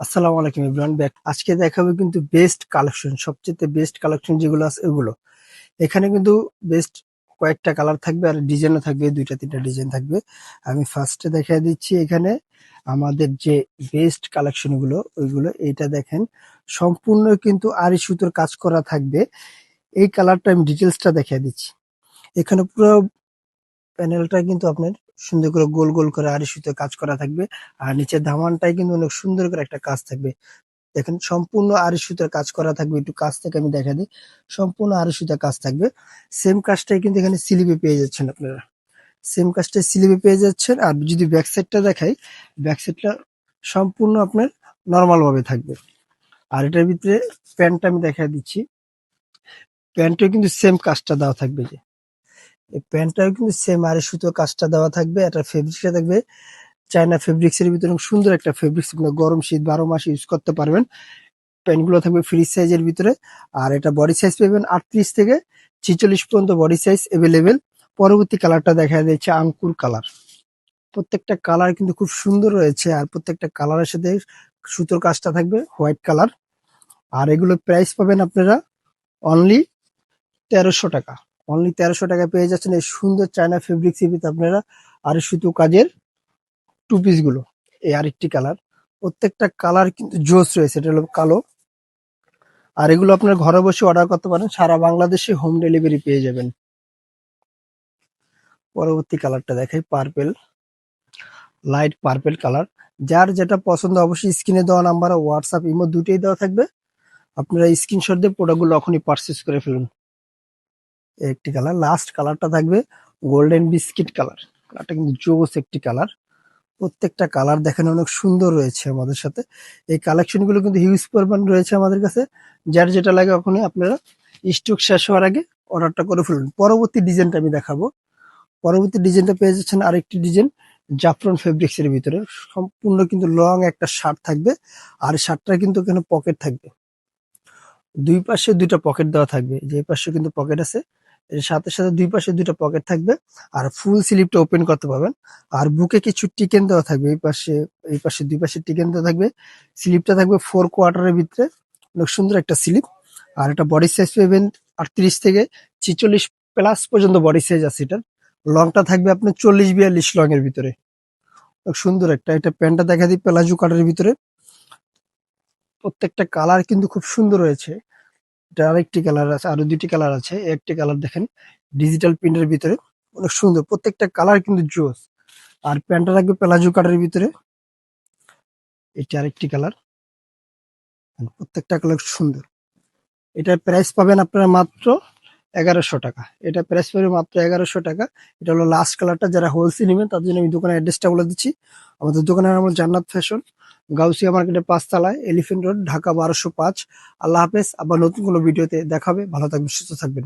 আসসালামু আলাইকুম everyone back. আজকে দেখাবো কিন্তু বেস্ট কালেকশন, সবচেয়ে বেস্ট কালেকশন যেগুলো আছে ওগুলো। এখানে কিন্তু বেস্ট কয়েকটা কালার থাকবে আর ডিজাইনও থাকবে, দুইটা তিনটা ডিজাইন থাকবে। আমি ফার্স্টে দেখাই দিচ্ছি এখানে আমাদের যে বেস্ট কালেকশন গুলো ওইগুলো। এইটা দেখেন সম্পূর্ণ কিন্তু আড়ি সুতোর কাজ করা থাকবে। এই কালারটা আমি ডিটেলসটা দেখাই দিচ্ছি। এখানে পুরো প্যানেলটা কিন্তু আপনার সুন্দর করে গোল গোল করে আড়ি সুতোর কাজ করা থাকবে। আর নিচের দামানটাই কিন্তু অনেক সুন্দর করে একটা কাজ থাকবে। দেখেন সম্পূর্ণ আড়ি সুতার কাজ করা থাকবে। একটু কাজ থেকে আমি দেখা দিই, সম্পূর্ণ আড়ি সুতার কাজ থাকবে। সেম কাজটাই কিন্তু এখানে স্লিপে পেয়ে যাচ্ছেন আপনারা, সেম কাজটাই স্লিপে পেয়ে যাচ্ছেন। আর যদি ব্যাক সাইডটা দেখাই, ব্যাক সাইডটা সম্পূর্ণ আপনার নর্মাল ভাবে থাকবে। আর এটার ভিতরে প্যান্টটা আমি দেখা দিচ্ছি, প্যান্টটাও কিন্তু সেম কাজটা দেওয়া থাকবে। যে এই প্যান্টটাও কিন্তু সেম আড়ি সুতোর কাজটা দেওয়া থাকবে। এটা ফেব্রিকটা থাকবে চায়না ফেব্রিক্স এর ভিতরে, সুন্দর একটা ফেব্রিক্স, গরম শীত 12 মাস ইউজ করতে পারবেন। প্যান্ট গুলো থাকবে ফ্রি সাইজের ভিতরে। আর এটা বডি সাইজ পাবেন 38 থেকে 46 পর্যন্ত বডি সাইজ এভেলেবেল। পরবর্তী কালারটা দেখা যাচ্ছে আঙ্কুর কালার। প্রত্যেকটা কালার কিন্তু খুব সুন্দর রয়েছে, আর প্রত্যেকটা কালারের সাথে সুতোর কাজটা থাকবে হোয়াইট কালার। আর এগুলো প্রাইস পাবেন আপনারা অনলি 1300 টাকা। অনলি 1300 টাকা পেয়ে যাচ্ছেন এই সুন্দর চায়না ফেব্রিক্স এর ভিতরে আপনারা। আর সুতো কাজের টু পিস গুলো, এই আরেকটি কালার। প্রত্যেকটা কালার কিন্তু জোস রয়েছে। এটা হলো কালো। আর এগুলো আপনার ঘরে বসে অর্ডার করতে পারেন, সারা বাংলাদেশে হোম ডেলিভারি পেয়ে যাবেন। পরবর্তী কালারটা দেখাই পার্পেল, লাইট পার্পেল কালার। যার যেটা পছন্দ অবশ্যই স্ক্রিনে দেওয়া নাম্বার হোয়াটসঅ্যাপ ইমো দুটোই দেওয়া থাকবে। আপনারা স্ক্রিনশট দিয়ে প্রোডাক্টগুলো এখনই পারচেজ করে ফেলুন। এই একটি কালার, লাস্ট কালারটা থাকবে গোল্ডেন বিস্কিট কালার। কালারটা কিন্তু জোস একটি কালার। প্রত্যেকটা কালার দেখেন অনেক সুন্দর রয়েছে আমাদের সাথে। এই কালেকশন গুলো কিন্তু হিউজ পরিমাণ রয়েছে আমাদের কাছে। যার যেটা লাগে এখনই আপনারা স্টক শেষ হওয়ার আগে অর্ডারটা করে ফেলুন। পরবর্তী ডিজাইনটা আমি দেখাবো। পরবর্তী ডিজাইনটা পেয়ে যাচ্ছেন আরেকটি ডিজাইন জাফরান ফেব্রিক্স এর ভিতরে। সম্পূর্ণ কিন্তু লং একটা শার্ট থাকবে। আর শার্টটা কিন্তু এখানে পকেট থাকবে, দুই পাশে দুইটা পকেট দেওয়া থাকবে। যে পাশে কিন্তু পকেট আছে, এর সাথে সাথে দুই পাশে দুইটা পকেট থাকবে। আর ফুল স্লিপটা ওপেন করতে পারবেন। আর বুকে কিছু টিকেন দেওয়া থাকবে, এই পাশে দুই পাশে টিকেন দেওয়া থাকবে। স্লিপটা থাকবে 4 কোয়ার্টারের ভিতরে, অনেক সুন্দর একটা স্লিপ। আর এটা বডি সাইজ পাবেন 38 থেকে 46 প্লাস পর্যন্ত বডি সাইজ আছে এটার। লংটা থাকবে আপনার 40-42 লং এর ভিতরে। খুব সুন্দর একটা, এটা প্যান্টটা দেখা দিই প্লাজো কাটের ভিতরে। প্রত্যেকটা কালার কিন্তু খুব সুন্দর রয়েছে। এটা আরেকটি কালার আছে, আরো দুইটি কালার আছে। একটি কালার দেখেন ডিজিটাল প্রিন্টের ভিতরে, অনেক সুন্দর। প্রত্যেকটা কালার কিন্তু জোস। আর প্যান্টটা রাখবে প্লাজো কাটের ভিতরে। এটি আরেকটি কালার, প্রত্যেকটা কালার সুন্দর। এটার প্রাইস পাবেন আপনারা মাত্র 1100 টাকা। এটা প্রাইস পাবেন মাত্র 1100 টাকা। এটা হলো লাস্ট কালারটা। যারা হোলসেল নেবেন তাদের জন্য আমি দোকানের অ্যাড্রেসটা বলে দিচ্ছি। আমাদের দোকানের নাম হলো জান্নাত ফ্যাশন, গাউসিয়া মার্কেটের 5 তলায়, এলিফেন্ট রোড, ঢাকা 1205। আল্লাহ হাফেজ। আবার নতুন কোনো ভিডিওতে দেখাবে। ভালো থাকবেন, সুস্থ থাকবেন।